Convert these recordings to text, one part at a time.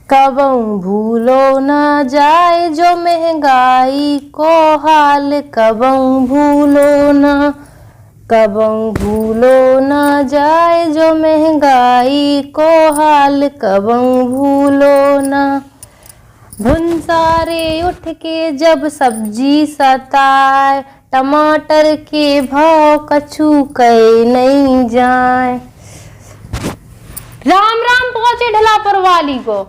कबहू भूलो ना जाए जो महंगाई को हाल, कबहू भूलो ना, कबहू भूलो ना जाए जो महंगाई को हाल, कबहू भूलो ना। भुनसारे उठ के जब सब्जी सताए, टमाटर के भाव कछु कहे नहीं जाए। राम राम पहुंचे ढलापुर वाली को।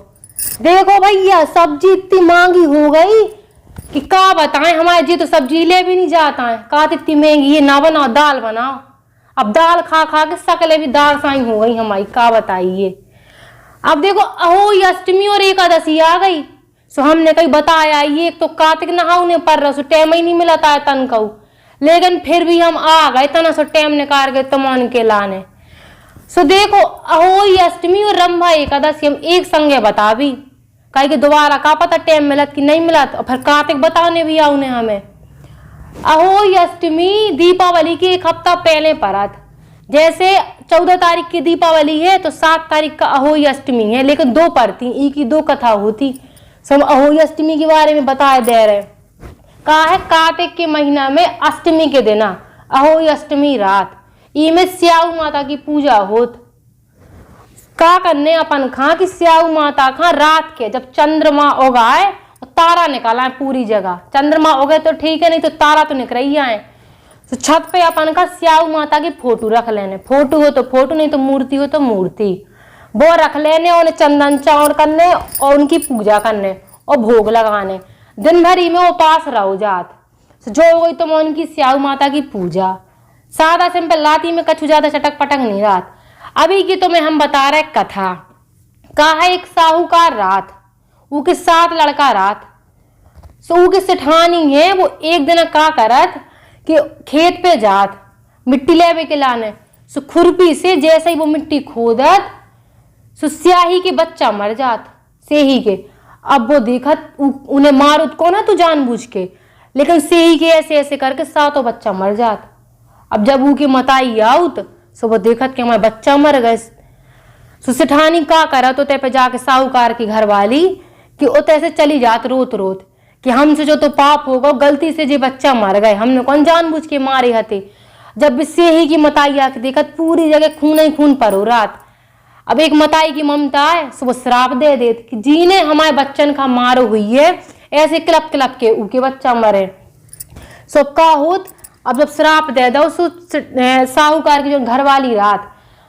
देखो भैया सब्जी इतनी महंगी हो गई कि का बताएं, हमारे जी तो सब्जी ले भी नहीं जाता है। का इतनी महंगी है, ना बनाओ दाल बनाओ। अब दाल खा खा के सकले भी दाल साई हो गई हमारी, का बताइए। अब देखो अहोई अष्टमी और एकादशी आ गई, सो हमने कहीं बताया ये तो कार्तिक नहाने पर रहा, सो टाइम ही नहीं मिला था तन कहू, लेकिन फिर भी हम आ गए तना सो टाइम निकाल के तमान के लाने। सो देखो अहोई अष्टमी और रंभा एकादशी हम एक संगे बता भी, कहीं कि दोबारा का पता टाइम मिलत कि नहीं मिलत, और फिर कार्तिक बताने भी आउने हमें। अहोई अष्टमी दीपावली के एक हफ्ता पहले परत, जैसे 14 तारीख की दीपावली है तो 7 तारीख का अहोई अष्टमी है, लेकिन दो पड़ती, एक की दो कथा होती। सब अहोई अष्टमी के बारे में बताए दे रहे। कहा है कार्तिक के महीना में अष्टमी के दिन अहोई अष्टमी रात इमें स्याऊ माता की पूजा होत। का करने अपन खा कि स्याऊ माता खा रात के जब चंद्रमा उगाए और तारा निकाला है पूरी जगह, चंद्रमा उगे तो ठीक है, नहीं तो तारा तो निकल ही आए। तो छत पे अपन का स्याऊ माता की फोटो रख लेने, फोटो हो तो फोटो, नहीं तो मूर्ति हो तो मूर्ति, वो रख लेने, उन्हें चंदन चावड़ करने और उनकी पूजा करने और भोग लगाने। दिन भरी में उपास रहो जात, जो हो गई तो उनकी स्याऊ माता की पूजा। सादा सिंपल लाती में कछु ज्यादा चटक पटक नहीं रात। अभी की तुम्हें हम बता रहे कथा। कहा है एक साहूकार रात, वो के 7 लड़का रात, सो वो के सेठानी है, वो एक दिन का करत कि खेत पे जात मिट्टी लेवे के लाने, सो खुरपी से जैसे ही वो मिट्टी खोदत सो स्याही के बच्चा मर जात, सेही के। अब वो देखत उन्हें मारुत को ना तो जानबूझ के, लेकिन सेही के ऐसे ऐसे करके 7 बच्चा मर जात। अब जब वो की मताई आउत सो वो देखत कि हमारे बच्चा मर गए, सो सेठानी का करत उते पे जाके साहूकार की घर वाली कि उते से चली जात रोत रोत कि हमसे जो तो पाप होगा, गलती से जो बच्चा मर गए, हमने कौन जानबूझ के मारे हते। जब सेही की मताई आके देखत पूरी जगह खून ही खून पर हो रात। अब एक मताई की ममता है, सो वो श्राप दे देत कि जीने हमारे बच्चन का मार हुई है, ऐसे क्लब क्लब के उनके बच्चा मरे। सो का होत, अब जब श्राप दे दो सो साहूकार की जो घर वाली रात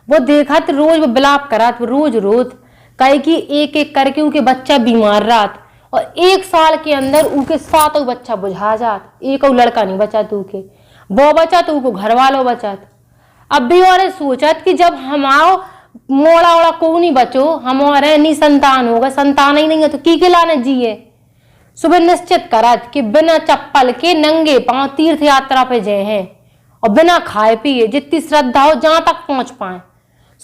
वो देखत रोज वो बिलाप करात, रोज रोत कहे कि एक एक करके उनके बच्चा बीमार रात, और 1 साल के अंदर उनके 7 बच्चा बुझा जात, एक लड़का नहीं बचा तू के, वो बचा तो उनको घर वालों बचत। अब भी और सोचत कि जब हमारो मोड़ा ओड़ा को नहीं बचो, हमारे नहीं संतान होगा, संतान ही नहीं है तो की के लाने जिए। सुबह निश्चित करत कि बिना चप्पल के नंगे पांव तीर्थ यात्रा पे जाए हैं और बिना खाए पिए, जितनी श्रद्धा हो जहां तक पहुंच पाए।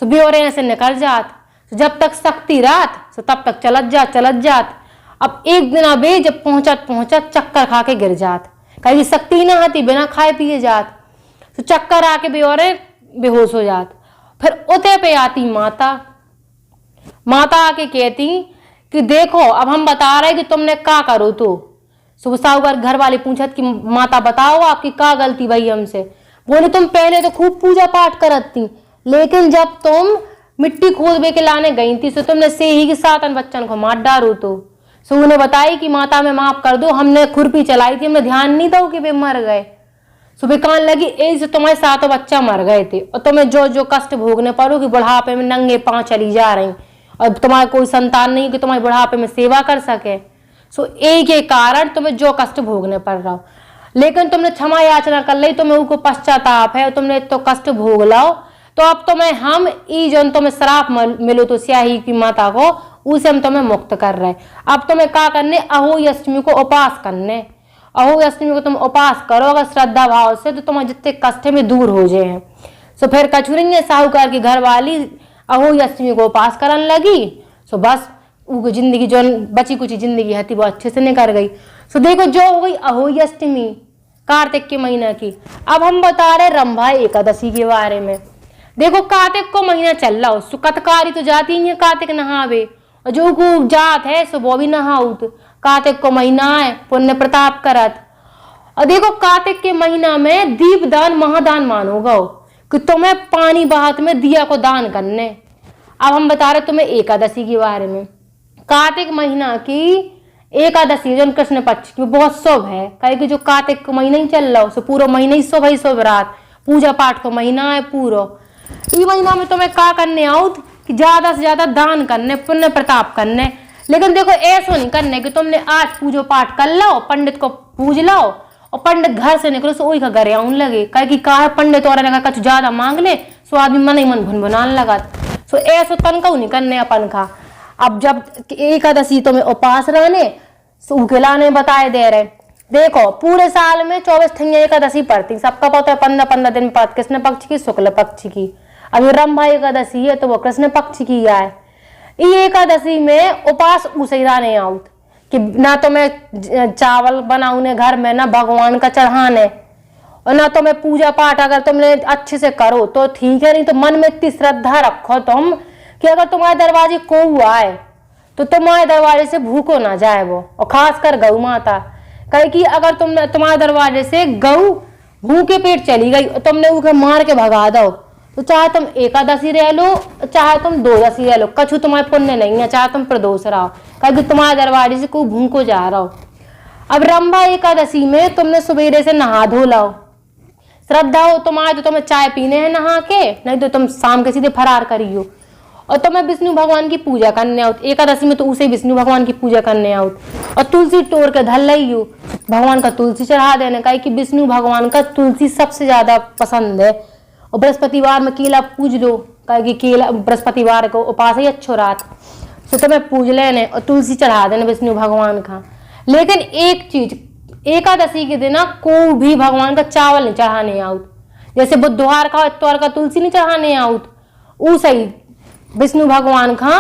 सुबह और ऐसे निकल जात, जब तक शक्ति रात तो तब तक चलत जात। अब एक दिन अबे जब पहुंचत चक्कर खा के गिर जात, कहीं शक्ति ना आती, बिना खाए पिए जात, तो चक्कर आके भी और बेहोश हो जात। फिर उते पे आती माता, माता आके कहती कि देखो अब हम बता रहे कि तुमने क्या करो। तो सुबह साहूकार घर वाले पूछत कि माता बताओ आपकी क्या गलती भाई हमसे। बोले तुम पहले तो खूब पूजा पाठ करत थी, लेकिन जब तुम मिट्टी खोदबे के लाने गई थी तो तुमने सेही के 7 बच्चन को मार डारो। तो सो उन्हें बताई कि माता में माफ कर दो, हमने खुरपी चलाई थी, हमने ध्यान नहीं दो कि वे मर गए। सुबह कान लगी ऐसे तुम्हारे 7 बच्चा मर गए थे, और तुम्हें जो जो कष्ट भोगने पड़ो कि बुढ़ापे में नंगे पांव चली जा रही, और तुम्हारा कोई संतान नहीं कि तुम्हारे बुढ़ापे में सेवा कर सके। सो एक के कारण तुम्हें जो कष्ट भोगने पड़ रहा हो, लेकिन तुमने क्षमा याचना कर ली, तुम्हें उनको पश्चाताप है, तुमने तो कष्ट भोग लाओ, तो अब तुम्हें हम जो तुम्हें श्राप मिलो तो स्याही की माता को, उसे हम तुम्हें मुक्त कर रहे। अब तुम्हें क्या करने, अहोई अष्टमी को उपास करने। अहोई अष्टमी को तुम उपास करो अगर श्रद्धा भाव से, तो तुम्हारे जितने कष्ट में दूर हो जाए। सो फिर कछुरिंगे साहूकार की घर वाली अहोई अष्टमी को उपास करने लगी। सो बस वो जिंदगी जो बची कुछ जिंदगी है वो अच्छे से निकल गई। सो देखो जो हो गई अहोई अष्टमी कार्तिक के महीना की। अब हम बता रहे रंभा एकादशी के बारे में। देखो कार्तिक को महीना चल रहा हो, कतकारी तो जाती ही है कार्तिक नहावे, और जो को जात है सो वो भी नहाउत। कार्तिक को महीना है, पुण्य प्रताप करत। और देखो कार्तिक के महीना में दीप दान महादान मानो गो कि तुम्हें पानी बहात में दिया को दान करने। अब हम बता रहे तुम्हें एकादशी के बारे में। कार्तिक महीना की एकादशी जो कृष्ण पक्ष की बहुत शुभ है, कहे कि जो कार्तिक का महीना ही चल रहा है पूरा महीना ही शुभ है, शुभ रात पूजा पाठ का महीना है पूरा। इस महीना में तुम्हें क्या करने आओ कि ज्यादा से ज्यादा दान करने, पुण्य प्रताप करने। लेकिन देखो ऐसा नहीं करने कि तुमने आज पूजो पाठ कर लो, पंडित को पूज लो और पंडित घर से निकलो सो वही का घर आउन लगे, कहे कि कहा पंडित और कुछ ज्यादा मांग ले सो आदमी मन ही मन भुनभुनान लगा। सो ऐसा तनका नहीं करने अपन का। अब जब एकादशी तुम्हें उपास रहने सो खिलाने बताए दे रहे। देखो पूरे साल में 24 ठंडिया एकादशी पड़ती, सबका पता है 15-15 दिन पड़ती, कृष्ण पक्ष की शुक्ल पक्ष की। अभी रंभा एकादशी है तो वो कृष्ण पक्ष की है। ये एकादशी में उपास उसैराने आउत कि ना तो मैं चावल बनाऊने घर में, ना भगवान का चढ़ाने, और ना तो मैं पूजा पाठ अगर तुमने अच्छे से करो तो ठीक है, नहीं तो मन में इतनी श्रद्धा रखो तुम कि अगर तुम्हारे दरवाजे को आए तो तुम्हारे दरवाजे से भूखो ना जाए वो। और खासकर गौ माता, कहे कि अगर तुमने तुम्हारे दरवाजे से गौ भूखे पेट चली गई और तुमने उसे मार के भगा दो तो चाहे तुम एकादशी रह लो चाहे तुम द्वादशी रह लो, कछु तुम्हारे पुण्य नहीं है, चाहे तुम प्रदोष रहो, कहे कि तुम्हारे दरवाजे से कोई भूखो जा रहा हो। अब रंभा एकादशी में तुमने सवेरे से नहा धो लाओ, श्रद्धा हो तुम्हारे तो तुम्हें चाय पीने हैं नहा के, नहीं तो तुम शाम के सीधे फरार करियो। और तुम्हें विष्णु भगवान की पूजा करने आओ, एकादशी में तो उसे विष्णु भगवान की पूजा करने आओ और तुलसी तोड़ के धल लियो, भगवान का तुलसी चढ़ा देने, कहे कि विष्णु भगवान का तुलसी सबसे ज्यादा पसंद है। और बृहस्पतिवार में केला पूज लो, कहे कि केला बृहस्पतिवार को उपास ही अच्छो रात तो तुम्हें पूज लेने और तुलसी चढ़ा देने विष्णु भगवान का। लेकिन एक चीज, एकादशी के दिन कोई भी भगवान का चावल नहीं चढ़ाने आउत, जैसे बुधवार का इतवार का तुलसी नहीं चढ़ाने आउत, उसे ही विष्णु भगवान का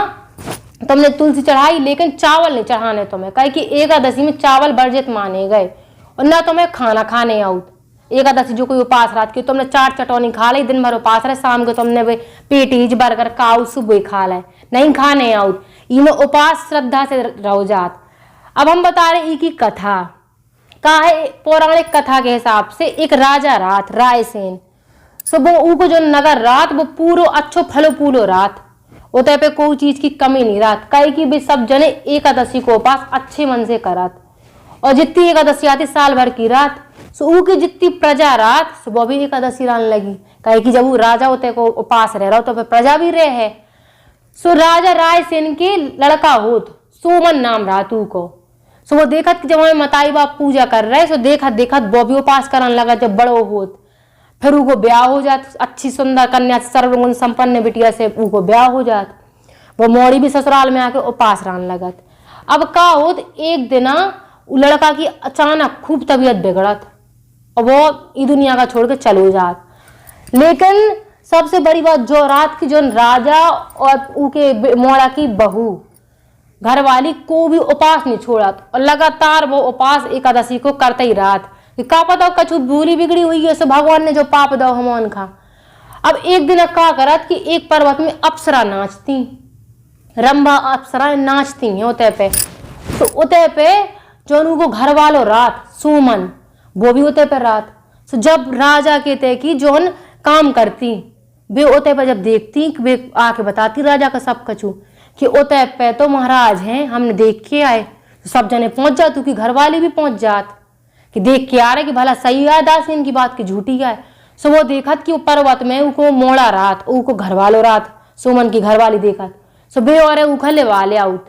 तुमने तुलसी चढ़ाई लेकिन चावल नहीं चढ़ाने तुम्हें, कहे कि एकादशी में चावल वर्जित माने गए। और ना तुम्हें खाना खाने आउत, एकादशी जो कोई उपास रात की तुमने 4 चटौनी खा ली, दिन भर उपास रहे, शाम को तुमने वे पेटीज बर्गर काउ सुबह खा ले, नहीं खाने आउत। इनमें उपास श्रद्धा से रहो जात। अब हम बता रहे ई की कथा का है, पौराणिक कथा के हिसाब से एक राजा रात रायसेन सुबह ऊको जो नगर रात वो पूरो अच्छो फलो फूलो रात, उतने पे कोई चीज की कमी नहीं रात, कहे कि भी सब जने एकादशी को उपास अच्छे मन से करत। और जितनी एकादशी आती साल भर की रात सो ऊ की जितनी प्रजा रात सुबह भी एकादशी रान लगी, कहे कि जब वो राजा होते को उपास रह रहा हो तो फिर प्रजा भी रहे है। सो राजा रायसेन के लड़का होत सोमन नाम रातू को। सो वो देखत कि जब हमें मताई बाप पूजा कर रहे सो देखत देखत वो भी उपास करने लगा। जब बड़ो होत फिर उको ब्याह हो जात, अच्छी सुंदर कन्या सर्वगुण संपन्न बिटिया से उको ब्याह हो जात। वो मोड़ी भी ससुराल में आके उपास रहने लगत। अब का होत एक दिना लड़का की अचानक खूब तबीयत बिगड़त और वो ई दुनिया का छोड़ के चलो जात। लेकिन सबसे बड़ी बात जो रात की जो राजा और उनके मोड़ा की बहू घरवाली को भी उपास नहीं छोड़त और लगातार वो उपास एकादशी को करते ही रात कि का पता कछु भूली बिगड़ी हुई है सो भगवान ने जो पाप दो हमन खा। अब एक दिन का करत कि एक पर्वत में अप्सरा नाचती, रंभा अप्सरा नाचती हैं उते पे। तो उते पे जो उनको घर वालों रात सुमन वो भी उते पे रात। तो जब राजा कहते कि जोन काम करती वे उते पे जब देखती वे आके बताती राजा का सब कछु कि उते पे तो महाराज हैं हमने देख के आए। तो सब जने पहुंच जात, कि घर वाली भी पहुंच जात कि देख के आ रहे कि भला सही है दासीन की बात की झूठी है। सो वो देखत कि वो पर्वत में उनको मोड़ा रात, उनको घर वालों रात सुमन की घरवाली देखत। सो बे और उखले वाले आउट।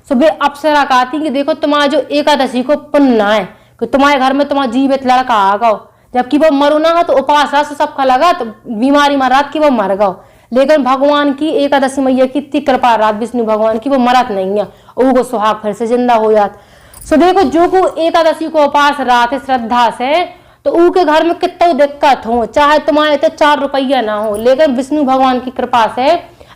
सो बे अप्सरा कहती कि देखो तुम्हारा जो एकादशी को पुण्य है कि तुम्हारे घर में तुम्हारा जीवित लड़का आ गो, जबकि वो मरो ना है तो उपास रहा सबका लगा तो बीमारी में रात की वो मर गो। लेकिन भगवान की एकादशी मैया की इतनी कृपा रात विष्णु भगवान की वो मरत नहीं है, वो सुहाग फिर से जिंदा हो जात। सो देखो जो को एकादशी को उपास रात श्रद्धा से तो उनके घर में कितना दिक्कत हो, चाहे तुम्हारे तो 4 रुपया ना हो, लेकिन विष्णु भगवान की कृपा से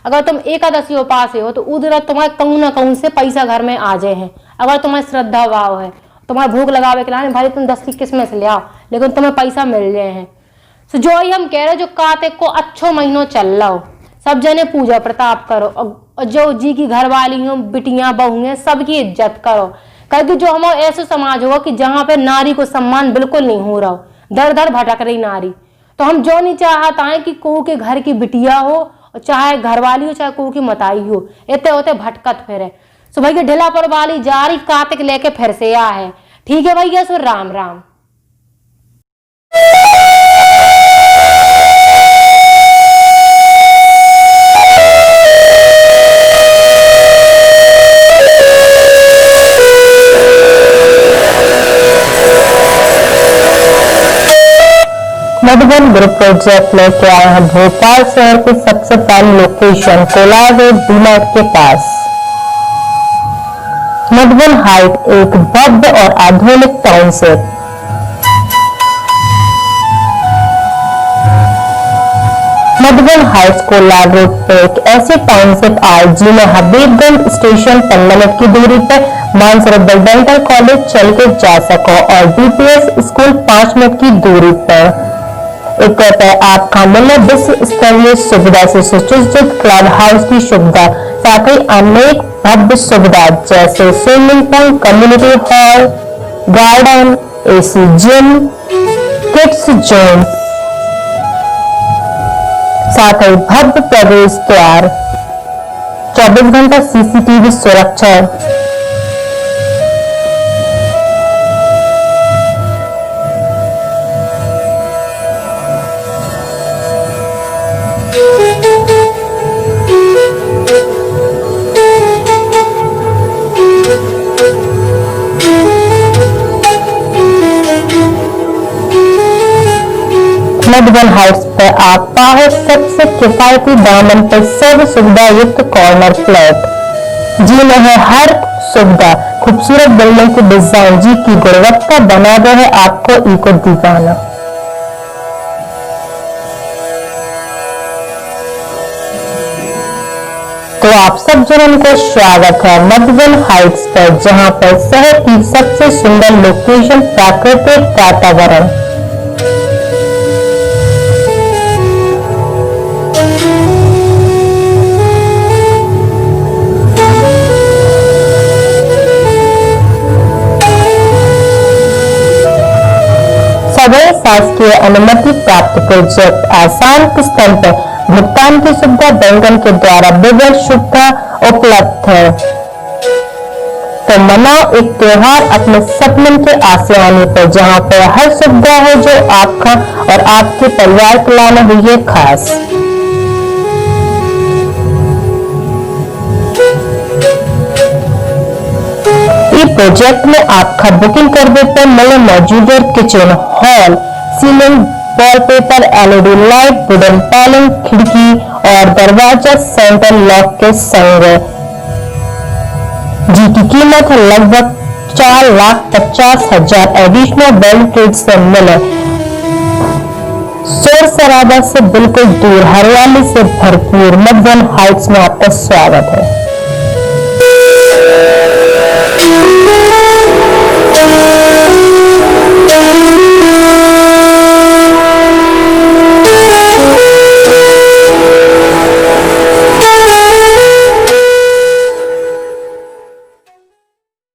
अगर तुम एकादशी उपास हो तो उधर तुम्हारे कहूँ ना कहूँ से पैसा घर में आ जाए हैं। अगर तुम्हारी श्रद्धा भाव है, तुम्हारे भूख लगावे के लाने भाई तुम 10 की किस्में से ले आओ, लेकिन तुम्हें पैसा मिल जाए हैं। सो जो ही हम कह रहे जो कार्तिक को अच्छो महीनों चल रहा हो, सब जने पूजा प्रताप करो और जो जी की घरवाली हो, बिटियां बहू हैं, सबकी इज्जत करो। क्योंकि जो हमारा ऐसा समाज होगा कि जहां पे नारी को सम्मान बिल्कुल नहीं हो रहा, दर दर भटक रही नारी, तो हम जो नहीं चाहता है कि को के घर की बिटिया हो, और चाहे घरवाली हो चाहे को की मताई हो, इतने होते भटकत फिरे। सो भैया ढिला पर वाली जा रही कार्तिक लेके फिर से आ है। ठीक है भैया, सो राम राम। मधुबन ग्रुप प्रोजेक्ट लेके आए हैं भोपाल शहर के सबसे पहले लोकेशन कोलार रोड डीमार्ट के पास। मधुबन हाइट एक भव्य और आधुनिक township. Madhuban Heights Kolar road पर एक ऐसी टाउनशिप आए जिन्हें हबीबगंज स्टेशन 5 मिनट की दूरी पर मानसरोवर डेंटल कॉलेज चल के जा सको और बीपीएस स्कूल 5 मिनट की दूरी पर। एक आपका मूल्य विश्व स्तरीय सुविधा से सुसज्जित क्लब हाउस की सुविधा, साथ ही अनेक भव्य सुविधा जैसे swimming pool, community hall, garden, AC gym, kids zone, साथ ही भव्य प्रवेश द्वार, 24 घंटा सीसीटीवी सुरक्षा। मधुबन हाउस पर आप पाओ सबसे किफायती दामन पर सर्व सुविधा युक्त कॉर्नर फ्लैट। जी में है हर सुविधा, खूबसूरत बिल्डिंग की डिजाइन, जी की गुणवत्ता बना रहे आपको इको दीवाना। तो आप सब जनों को स्वागत है मधुबन हाइट्स पर, जहां पर शहर की सबसे सुंदर लोकेशन, प्राकृतिक वातावरण। सभी शासकीय अनुमति प्राप्त प्रोजेक्ट, आसान किस्तों पर भुगतान की सुविधा, बैंकन के द्वारा विभिन्न सुविधा उपलब्ध है। तो मनाओ एक त्योहार अपने सपनों के आसियाने पर, जहां पर हर सुविधा है जो आपका और आपके परिवार को लाना हुई है खास। प्रोजेक्ट में आपका बुकिंग करने पर मिले मौजूद kitchen, hall, ceiling, wallpaper, LED light, wooden पैलिंग, खिड़की और दरवाजा सेंट्रल लॉक के संग, जिसकी कीमत है लगभग 4,50,000 एडिशनल वेल ट्रेड से मिले। शोर शराबा से बिल्कुल दूर, हरियाली से भरपूर मधुबन हाइट्स में आपका स्वागत है।